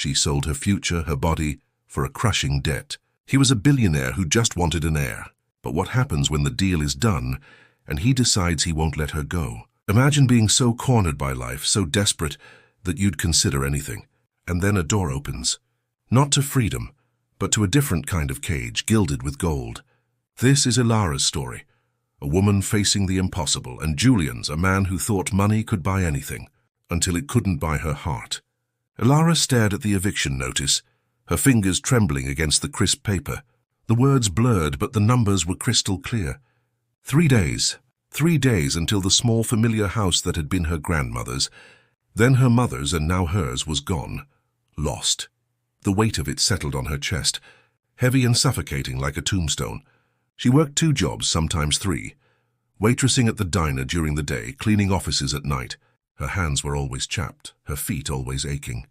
She sold her future, her body, for a crushing debt. He was a billionaire who just wanted an heir. But what happens when the deal is done and he decides he won't let her go? Imagine being so cornered by life, so desperate that you'd consider anything. And then a door opens. Not to freedom, but to a different kind of cage, gilded with gold. This is Ilara's story. A woman facing the impossible, and Julian's, a man who thought money could buy anything, until it couldn't buy her heart. Ilara stared at the eviction notice, her fingers trembling against the crisp paper. The words blurred, but the numbers were crystal clear. 3 days. 3 days until the small familiar house that had been her grandmother's, then her mother's and now hers, was gone. Lost. The weight of it settled on her chest, heavy and suffocating like a tombstone. She worked 2 jobs, sometimes 3. Waitressing at the diner during the day, cleaning offices at night. Her hands were always chapped, her feet always aching.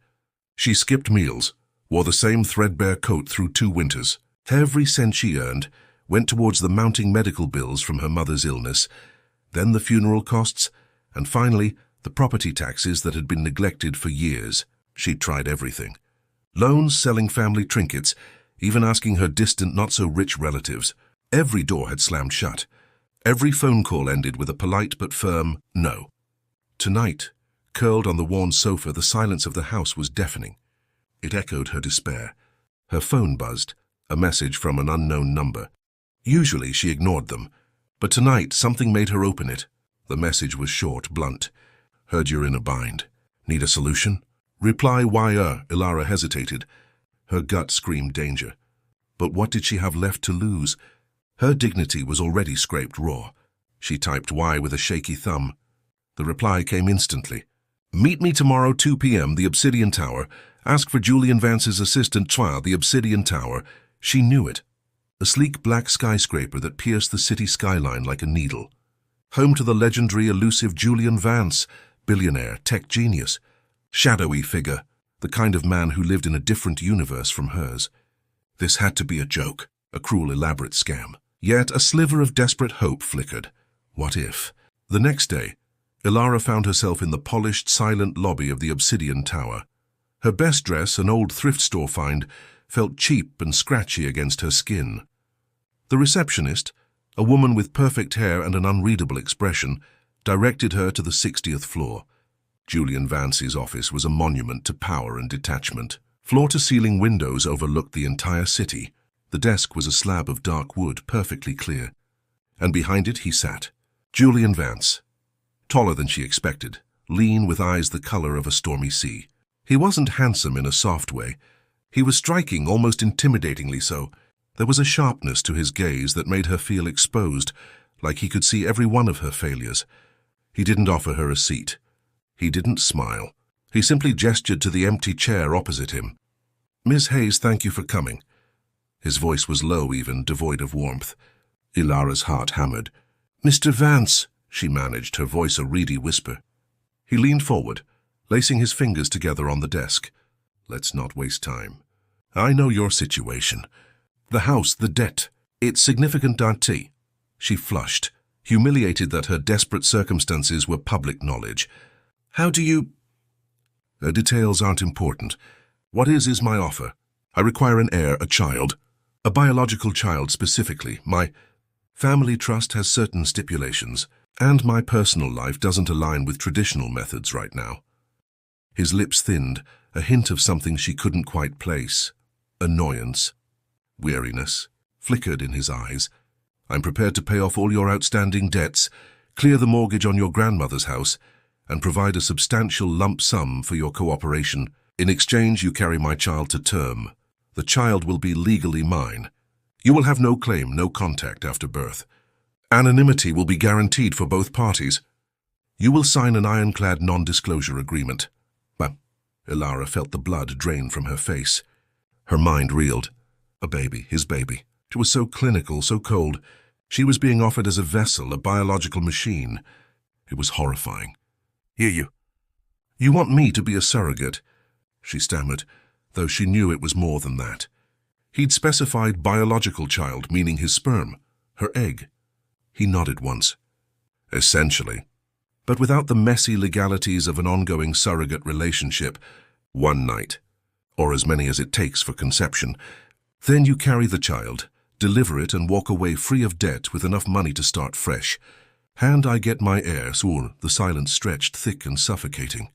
She skipped meals, wore the same threadbare coat through 2 winters. Every cent she earned went towards the mounting medical bills from her mother's illness, then the funeral costs, and finally the property taxes that had been neglected for years. She'd tried everything. Loans, selling family trinkets, even asking her distant, not-so-rich relatives. Every door had slammed shut. Every phone call ended with a polite but firm no. Tonight, curled on the worn sofa, the silence of the house was deafening. It echoed her despair. Her phone buzzed, a message from an unknown number. Usually she ignored them, but tonight something made her open it. The message was short, blunt. Heard you're in a bind. Need a solution? Reply Ilara hesitated. Her gut screamed danger. But what did she have left to lose? Her dignity was already scraped raw. She typed Y with a shaky thumb. The reply came instantly. Meet me tomorrow 2 p.m. the Obsidian Tower. Ask for Julian Vance's assistant trial, the Obsidian Tower. She knew it. A sleek black skyscraper that pierced the city skyline like a needle. Home to the legendary, elusive Julian Vance, billionaire, tech genius. Shadowy figure, the kind of man who lived in a different universe from hers. This had to be a joke, a cruel, elaborate scam. Yet a sliver of desperate hope flickered. What if? The next day, Ilara found herself in the polished, silent lobby of the Obsidian Tower. Her best dress, an old thrift store find, felt cheap and scratchy against her skin. The receptionist, a woman with perfect hair and an unreadable expression, directed her to the 60th floor. Julian Vance's office was a monument to power and detachment. Floor-to-ceiling windows overlooked the entire city. The desk was a slab of dark wood, perfectly clear. And behind it he sat, Julian Vance. Taller than she expected, lean with eyes the color of a stormy sea. He wasn't handsome in a soft way. He was striking, almost intimidatingly so. There was a sharpness to his gaze that made her feel exposed, like he could see every one of her failures. He didn't offer her a seat. He didn't smile. He simply gestured to the empty chair opposite him. Miss Hayes, thank you for coming. His voice was low even, devoid of warmth. Ilara's heart hammered. Mr. Vance, she managed, her voice a reedy whisper. He leaned forward, lacing his fingers together on the desk. Let's not waste time. I know your situation. The house, the debt, it's significant, Dante. She flushed, humiliated that her desperate circumstances were public knowledge. How do you... Details aren't important. What is my offer. I require an heir, a child. A biological child specifically. My family trust has certain stipulations, and my personal life doesn't align with traditional methods right now. His lips thinned, a hint of something she couldn't quite place. Annoyance. Weariness flickered in his eyes. I'm prepared to pay off all your outstanding debts, clear the mortgage on your grandmother's house, and provide a substantial lump sum for your cooperation. In exchange, you carry my child to term. The child will be legally mine. You will have no claim, no contact after birth. Anonymity will be guaranteed for both parties. You will sign an ironclad non-disclosure agreement. Well, Ilara felt the blood drain from her face. Her mind reeled. A baby, his baby. She was so clinical, so cold. She was being offered as a vessel, a biological machine. It was horrifying. Hear you. You want me to be a surrogate, she stammered, though she knew it was more than that. He'd specified biological child, meaning his sperm, her egg. He nodded once. Essentially. But without the messy legalities of an ongoing surrogate relationship. One night. or as many as it takes for conception. Then you carry the child, deliver it and walk away free of debt with enough money to start fresh. And I get my heirs, or the silence stretched thick and suffocating.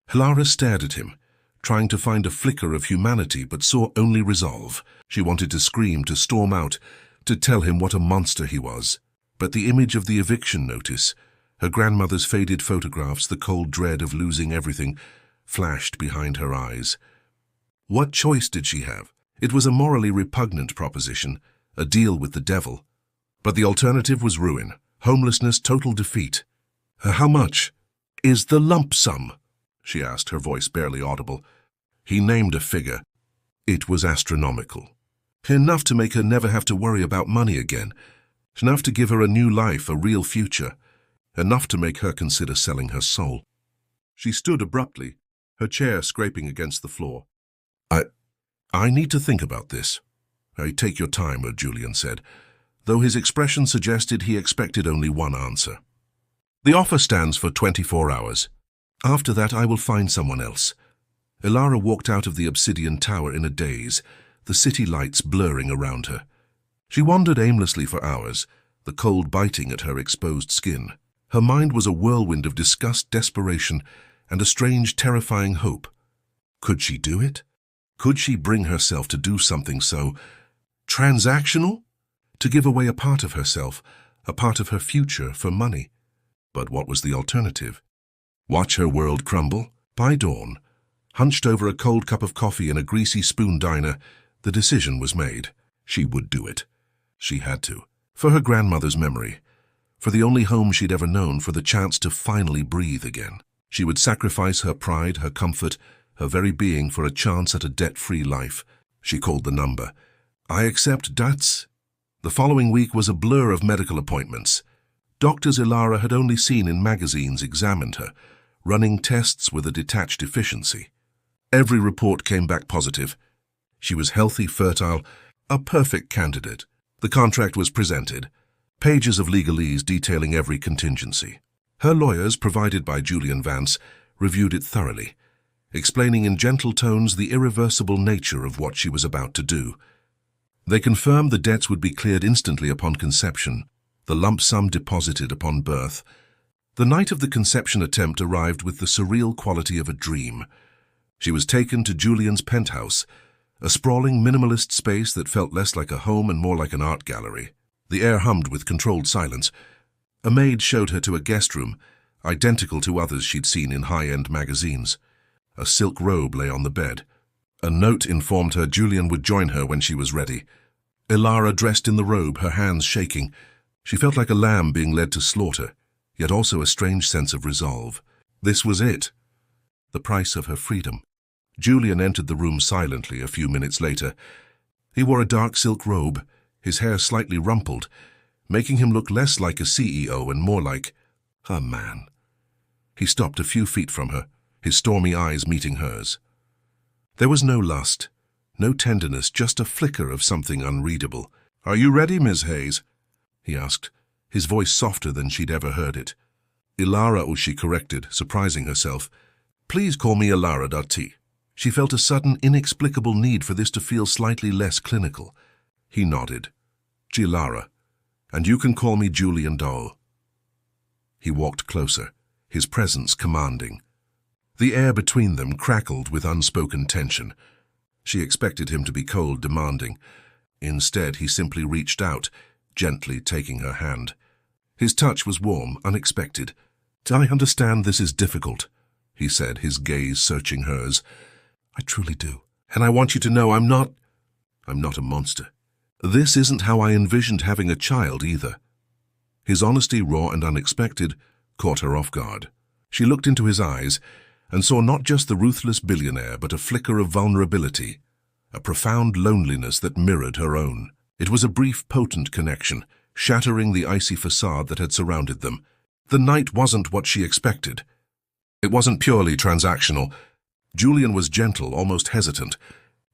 Hilara stared at him, trying to find a flicker of humanity, but saw only resolve. She wanted to scream, to storm out, to tell him what a monster he was. But the image of the eviction notice, her grandmother's faded photographs, the cold dread of losing everything, flashed behind her eyes. What choice did she have? It was a morally repugnant proposition, a deal with the devil. But the alternative was ruin, homelessness, total defeat. How much is the lump sum? She asked, her voice barely audible. He named a figure. It was astronomical. Enough to make her never have to worry about money again. Enough to give her a new life, a real future. Enough to make her consider selling her soul. She stood abruptly, her chair scraping against the floor. I need to think about this. Take your time, Julian said, though his expression suggested he expected only one answer. The offer stands for 24 hours. After that, I will find someone else. Hilara walked out of the obsidian tower in a daze, the city lights blurring around her. She wandered aimlessly for hours, the cold biting at her exposed skin. Her mind was a whirlwind of disgust, desperation, and a strange, terrifying hope. Could she do it? Could she bring herself to do something so transactional? To give away a part of herself, a part of her future for money? But what was the alternative? Watch her world crumble? By dawn, hunched over a cold cup of coffee in a greasy spoon diner, the decision was made. She would do it. She had to. For her grandmother's memory. For the only home she'd ever known, for the chance to finally breathe again. She would sacrifice her pride, her comfort, her very being for a chance at a debt-free life. She called the number. I accept debts. The following week was a blur of medical appointments. Doctors Hilara had only seen in magazines examined her, running tests with a detached efficiency. Every report came back positive. She was healthy, fertile, a perfect candidate. The contract was presented, pages of legalese detailing every contingency. Her lawyers, provided by Julian Vance, reviewed it thoroughly, explaining in gentle tones the irreversible nature of what she was about to do. They confirmed the debts would be cleared instantly upon conception, the lump sum deposited upon birth. The night of the conception attempt arrived with the surreal quality of a dream. She was taken to Julian's penthouse, a sprawling minimalist space that felt less like a home and more like an art gallery. The air hummed with controlled silence. A maid showed her to a guest room, identical to others she'd seen in high-end magazines. A silk robe lay on the bed. A note informed her Julian would join her when she was ready. Hilara dressed in the robe, her hands shaking. She felt like a lamb being led to slaughter, yet also a strange sense of resolve. This was it. The price of her freedom. Julian entered the room silently a few minutes later. He wore a dark silk robe, his hair slightly rumpled, making him look less like a CEO and more like a man. He stopped a few feet from her, his stormy eyes meeting hers. There was no lust, no tenderness, just a flicker of something unreadable. "Are you ready, Miss Hayes?" he asked, his voice softer than she'd ever heard it. Hilara, she corrected, surprising herself. "Please call me Hilara.T." She felt a sudden, inexplicable need for this to feel slightly less clinical. He nodded. "Hilara, and you can call me Julian Doe." He walked closer, his presence commanding. The air between them crackled with unspoken tension. She expected him to be cold, demanding. Instead, he simply reached out, gently taking her hand. His touch was warm, unexpected. "I understand this is difficult," he said, his gaze searching hers. "I truly do. And I want you to know I'm not a monster. This isn't how I envisioned having a child either." His honesty, raw and unexpected, caught her off guard. She looked into his eyes and saw not just the ruthless billionaire, but a flicker of vulnerability, a profound loneliness that mirrored her own. It was a brief, potent connection, shattering the icy facade that had surrounded them. The night wasn't what she expected. It wasn't purely transactional. Julian was gentle, almost hesitant.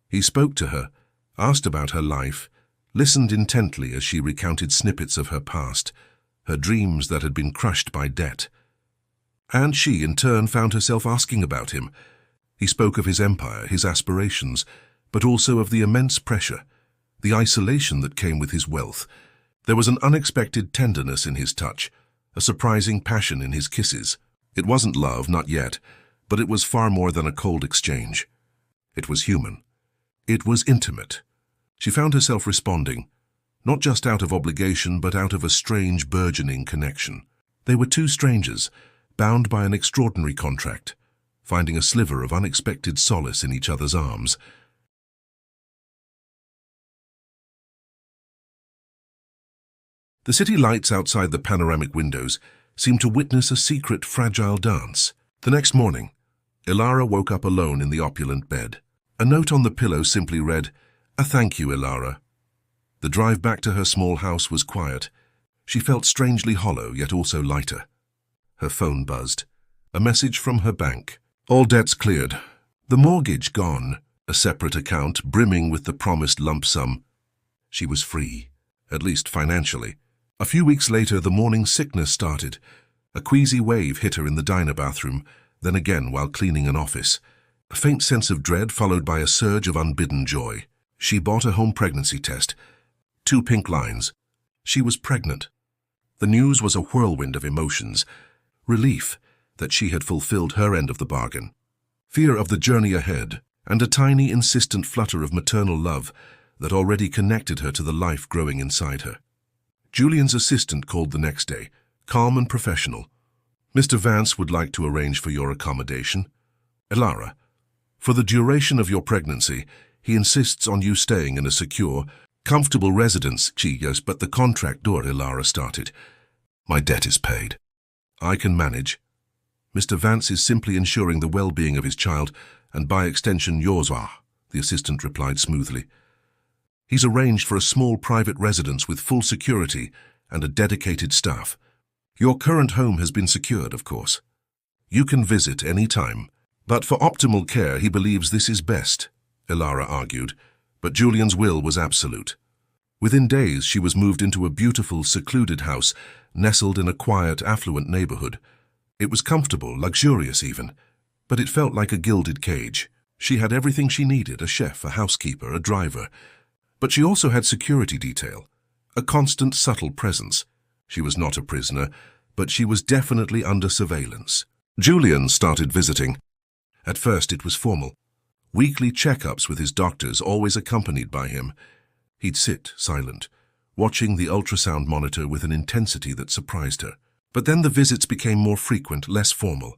He spoke to her, asked about her life, listened intently as she recounted snippets of her past, her dreams that had been crushed by debt. And she, in turn, found herself asking about him, He spoke of his empire, his aspirations, but also of the immense pressure, the isolation that came with his wealth. There was an unexpected tenderness in his touch, a surprising passion in his kisses. It wasn't love, not yet, but it was far more than a cold exchange. It was human. It was intimate. She found herself responding, not just out of obligation, but out of a strange, burgeoning connection. They were two strangers, bound by an extraordinary contract, finding a sliver of unexpected solace in each other's arms. The city lights outside the panoramic windows seemed to witness a secret, fragile dance. The next morning, Ilara woke up alone in the opulent bed. A note on the pillow simply read, "A thank you, Ilara." The drive back to her small house was quiet. She felt strangely hollow, yet also lighter. Her phone buzzed. A message from her bank. All debts cleared. The mortgage gone. A separate account brimming with the promised lump sum. She was free, at least financially. A few weeks later, the morning sickness started. A queasy wave hit her in the diner bathroom, then again while cleaning an office. A faint sense of dread followed by a surge of unbidden joy. She bought a home pregnancy test. 2 pink lines. She was pregnant. The news was a whirlwind of emotions. Relief that she had fulfilled her end of the bargain. Fear of the journey ahead, and a tiny, insistent flutter of maternal love that already connected her to the life growing inside her. Julian's assistant called the next day, calm and professional. "Mr. Vance would like to arrange for your accommodation. Ilara, for the duration of your pregnancy, he insists on you staying in a secure, comfortable residence." Yes, but the contract door, Ilara started. "My debt is paid. I can manage. Mr. Vance is simply ensuring the well-being of his child, and by extension yours." The assistant replied smoothly. "He's arranged for a small private residence with full security and a dedicated staff. Your current home has been secured, of course. You can visit any time, but for optimal care he believes this is best," Ilara argued, but Julian's will was absolute. Within days she was moved into a beautiful, secluded house, nestled in a quiet, affluent neighborhood. It was comfortable, luxurious even, but it felt like a gilded cage. She had everything she needed, a chef, a housekeeper, a driver. But she also had security detail, a constant, subtle presence. She was not a prisoner, but she was definitely under surveillance. Julian started visiting. At first it was formal. Weekly checkups with his doctors, always accompanied by him. He'd sit, silent, watching the ultrasound monitor with an intensity that surprised her. But then the visits became more frequent, less formal.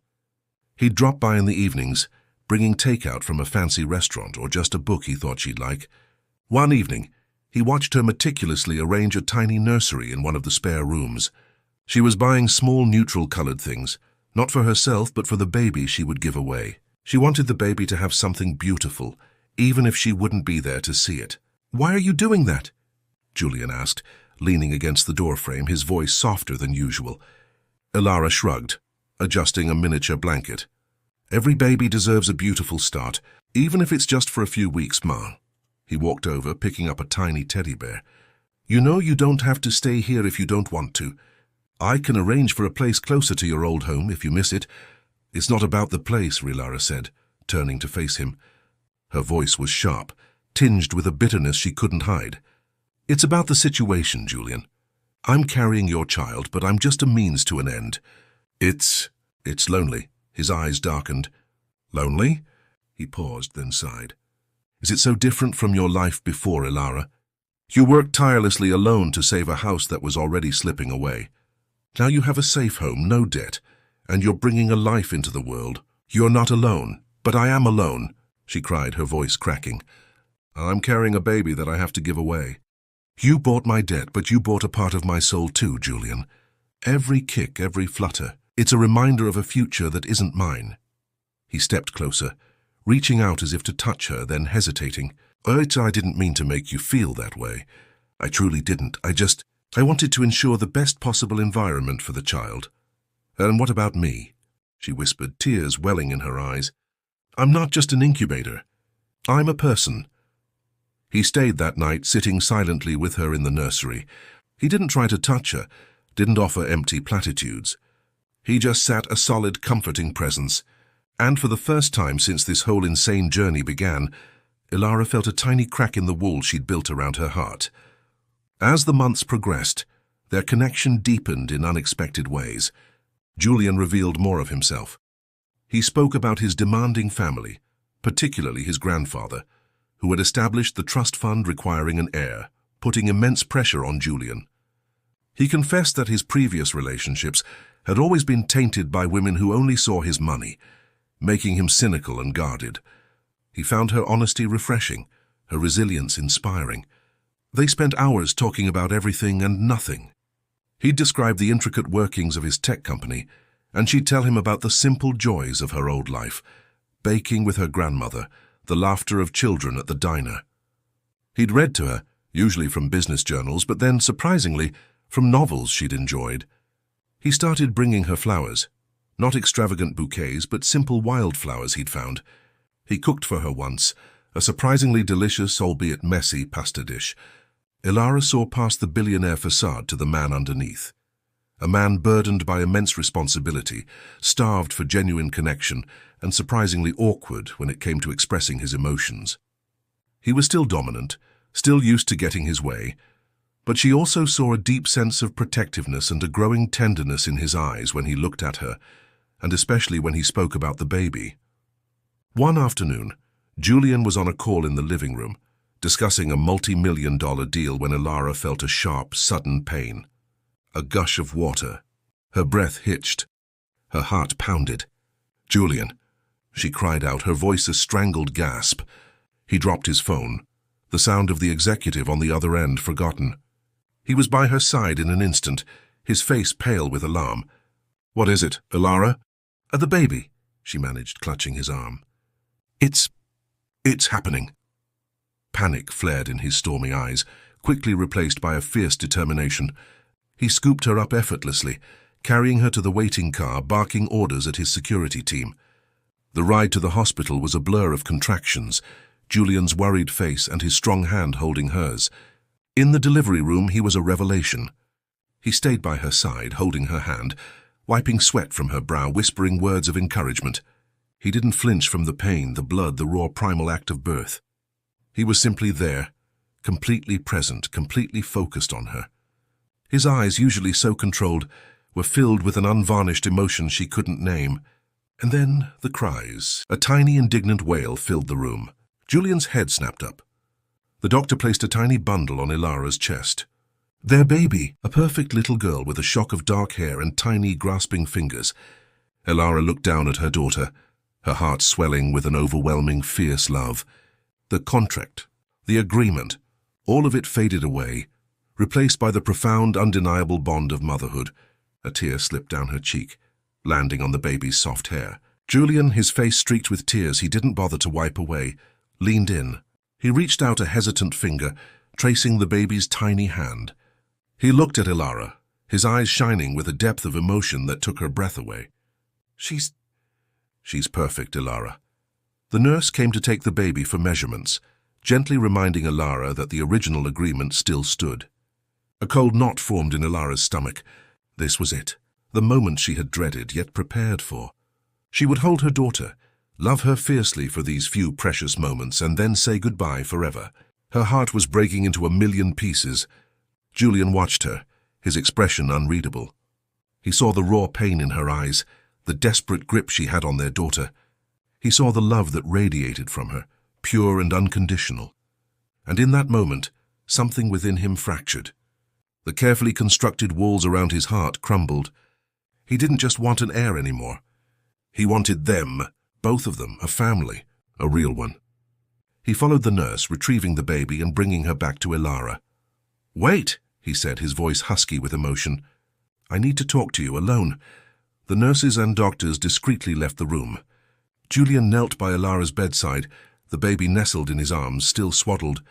He'd drop by in the evenings, bringing takeout from a fancy restaurant or just a book he thought she'd like. One evening, he watched her meticulously arrange a tiny nursery in one of the spare rooms. She was buying small, neutral-colored things, not for herself but for the baby she would give away. She wanted the baby to have something beautiful, even if she wouldn't be there to see it. "Why are you doing that?" Julian asked, leaning against the doorframe, his voice softer than usual. Ilara shrugged, adjusting a miniature blanket. "Every baby deserves a beautiful start, even if it's just for a few weeks, Ma." He walked over, picking up a tiny teddy bear. "You know you don't have to stay here if you don't want to. I can arrange for a place closer to your old home if you miss it." "It's not about the place," Ilara said, turning to face him. Her voice was sharp, tinged with a bitterness she couldn't hide. "It's about the situation, Julian. I'm carrying your child, but I'm just a means to an end. It's lonely." His eyes darkened. "Lonely?" He paused, then sighed. "Is it so different from your life before, Ilara? You worked tirelessly alone to save a house that was already slipping away. Now you have a safe home, no debt, and you're bringing a life into the world. You're not alone." "But I am alone," she cried, her voice cracking. "I'm carrying a baby that I have to give away. You bought my debt, but you bought a part of my soul too, Julian. Every kick, every flutter, it's a reminder of a future that isn't mine." He stepped closer, reaching out as if to touch her, then hesitating. "I didn't mean to make you feel that way. I truly didn't. I wanted to ensure the best possible environment for the child." "And what about me?" she whispered, tears welling in her eyes. "I'm not just an incubator. I'm a person." He stayed that night, sitting silently with her in the nursery. He didn't try to touch her, didn't offer empty platitudes. He just sat, a solid, comforting presence. And for the first time since this whole insane journey began, Ilara felt a tiny crack in the wall she'd built around her heart. As the months progressed, their connection deepened in unexpected ways. Julian revealed more of himself. He spoke about his demanding family, particularly his grandfather, who had established the trust fund requiring an heir, putting immense pressure on Julian. He confessed that his previous relationships had always been tainted by women who only saw his money, making him cynical and guarded. He found her honesty refreshing, her resilience inspiring. They spent hours talking about everything and nothing. He'd describe the intricate workings of his tech company, and she'd tell him about the simple joys of her old life, baking with her grandmother, the laughter of children at the diner. He'd read to her, usually from business journals, but then, surprisingly, from novels she'd enjoyed. He started bringing her flowers, not extravagant bouquets, but simple wildflowers he'd found. He cooked for her once, a surprisingly delicious, albeit messy, pasta dish. Ilara saw past the billionaire facade to the man underneath. A man burdened by immense responsibility, starved for genuine connection, and surprisingly awkward when it came to expressing his emotions. He was still dominant, still used to getting his way, but she also saw a deep sense of protectiveness and a growing tenderness in his eyes when he looked at her, and especially when he spoke about the baby. One afternoon, Julian was on a call in the living room, discussing a multi-million-dollar deal when Ilara felt a sharp, sudden pain. A gush of water. Her breath hitched. Her heart pounded. "Julian," she cried out, her voice a strangled gasp. He dropped his phone, the sound of the executive on the other end forgotten. He was by her side in an instant, his face pale with alarm. "What is it, Ilara?" "The baby," she managed, clutching his arm. It's happening." Panic flared in his stormy eyes, quickly replaced by a fierce determination. He scooped her up effortlessly, carrying her to the waiting car, barking orders at his security team. The ride to the hospital was a blur of contractions, Julian's worried face and his strong hand holding hers. In the delivery room, he was a revelation. He stayed by her side, holding her hand, wiping sweat from her brow, whispering words of encouragement. He didn't flinch from the pain, the blood, the raw primal act of birth. He was simply there, completely present, completely focused on her. His eyes, usually so controlled, were filled with an unvarnished emotion she couldn't name. And then the cries. A tiny, indignant wail filled the room. Julian's head snapped up. The doctor placed a tiny bundle on Ilara's chest. Their baby, a perfect little girl with a shock of dark hair and tiny, grasping fingers. Ilara looked down at her daughter, her heart swelling with an overwhelming, fierce love. The contract, the agreement, all of it faded away, replaced by the profound, undeniable bond of motherhood. A tear slipped down her cheek, landing on the baby's soft hair. Julian, his face streaked with tears he didn't bother to wipe away, leaned in. He reached out a hesitant finger, tracing the baby's tiny hand. He looked at Ilara, his eyes shining with a depth of emotion that took her breath away. She's perfect, Ilara." The nurse came to take the baby for measurements, gently reminding Ilara that the original agreement still stood. A cold knot formed in Ilara's stomach. This was it, the moment she had dreaded yet prepared for. She would hold her daughter, love her fiercely for these few precious moments, and then say goodbye forever. Her heart was breaking into a million pieces. Julian watched her, his expression unreadable. He saw the raw pain in her eyes, the desperate grip she had on their daughter. He saw the love that radiated from her, pure and unconditional. And in that moment, something within him fractured. The carefully constructed walls around his heart crumbled. He didn't just want an heir anymore. He wanted them, both of them, a family, a real one. He followed the nurse, retrieving the baby and bringing her back to Ilara. "Wait," he said, his voice husky with emotion. "I need to talk to you alone." The nurses and doctors discreetly left the room. Julian knelt by Ilara's bedside, the baby nestled in his arms, still swaddled.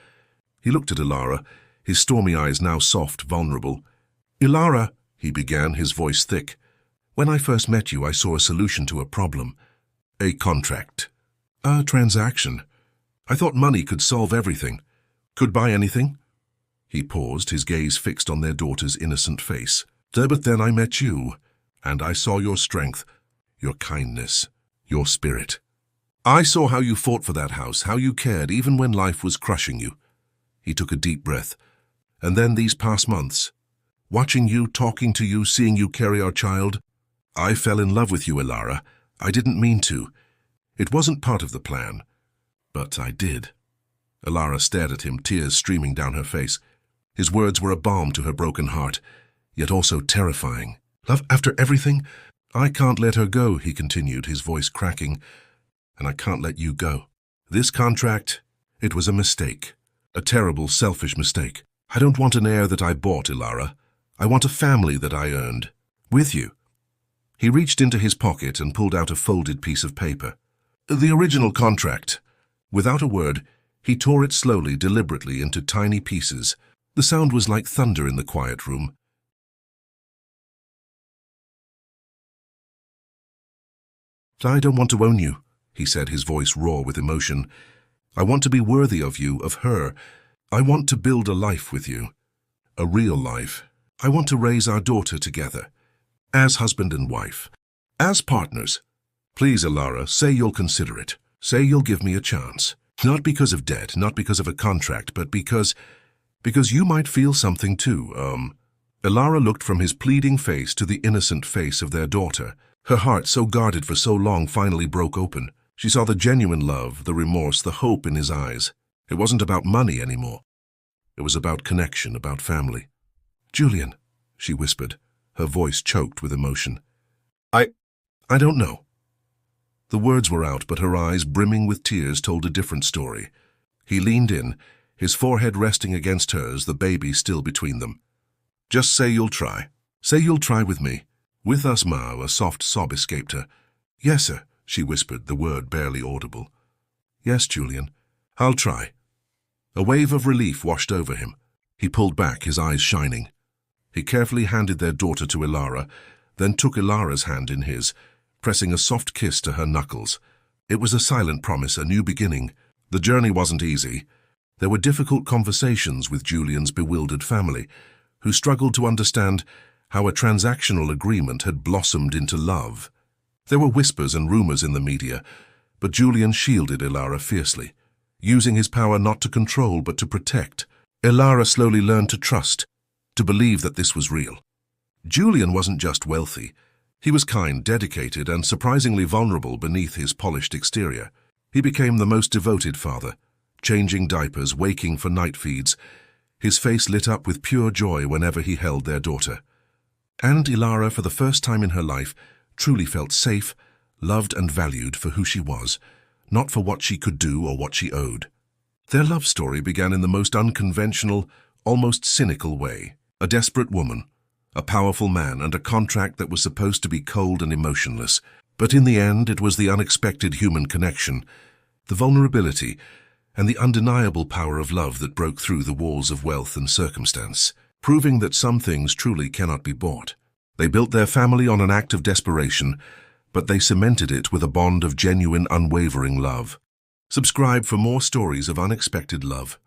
He looked at Ilara, his stormy eyes now soft, vulnerable. "Ilara," he began, his voice thick. "When I first met you, I saw a solution to a problem. A contract. A transaction. I thought money could solve everything. Could buy anything." He paused, his gaze fixed on their daughter's innocent face. "But then I met you, and I saw your strength, your kindness, Your spirit. I saw how you fought for that house, how you cared even when life was crushing you. He took a deep breath. And then these past months, watching you, talking to you, seeing you carry our child, I fell in love with you, Ilara. I didn't mean to. It wasn't part of the plan. But I did. Ilara stared at him, tears streaming down her face. His words were a balm to her broken heart, yet also terrifying. Love, after everything? I can't let her go, he continued, his voice cracking. And I can't let you go. This contract, it was a mistake. A terrible, selfish mistake. I don't want an heir that I bought, Ilara. I want a family that I earned. With you. He reached into his pocket and pulled out a folded piece of paper. The original contract. Without a word, he tore it slowly, deliberately, into tiny pieces. The sound was like thunder in the quiet room. I don't want to own you, he said, his voice raw with emotion. I want to be worthy of you, of her. I want to build a life with you. A real life. I want to raise our daughter together. As husband and wife. As partners. Please, Ilara, say you'll consider it. Say you'll give me a chance. Not because of debt, not because of a contract, but because you might feel something too. Ilara looked from his pleading face to the innocent face of their daughter. Her heart, so guarded for so long, finally broke open. She saw the genuine love, the remorse, the hope in his eyes. It wasn't about money anymore. It was about connection, about family. Julian, she whispered, her voice choked with emotion. I don't know. The words were out, but her eyes, brimming with tears, told a different story. He leaned in, his forehead resting against hers, the baby still between them. Just say you'll try. Say you'll try with me. With us, Ma, a soft sob escaped her. Yes, sir, she whispered, the word barely audible. Yes, Julian, I'll try. A wave of relief washed over him. He pulled back, his eyes shining. He carefully handed their daughter to Ilara, then took Ilara's hand in his, pressing a soft kiss to her knuckles. It was a silent promise, a new beginning. The journey wasn't easy. There were difficult conversations with Julian's bewildered family, who struggled to understand how a transactional agreement had blossomed into love. There were whispers and rumors in the media, but Julian shielded Ilara fiercely, using his power not to control but to protect. Ilara slowly learned to trust, to believe that this was real. Julian wasn't just wealthy. He was kind, dedicated, and surprisingly vulnerable beneath his polished exterior. He became the most devoted father, changing diapers, waking for night feeds, his face lit up with pure joy whenever he held their daughter. And Ilara, for the first time in her life, truly felt safe, loved and valued for who she was, not for what she could do or what she owed. Their love story began in the most unconventional, almost cynical way. A desperate woman, a powerful man, and a contract that was supposed to be cold and emotionless. But in the end, it was the unexpected human connection, the vulnerability, and the undeniable power of love that broke through the walls of wealth and circumstance, proving that some things truly cannot be bought. They built their family on an act of desperation, but they cemented it with a bond of genuine, unwavering love. Subscribe for more stories of unexpected love.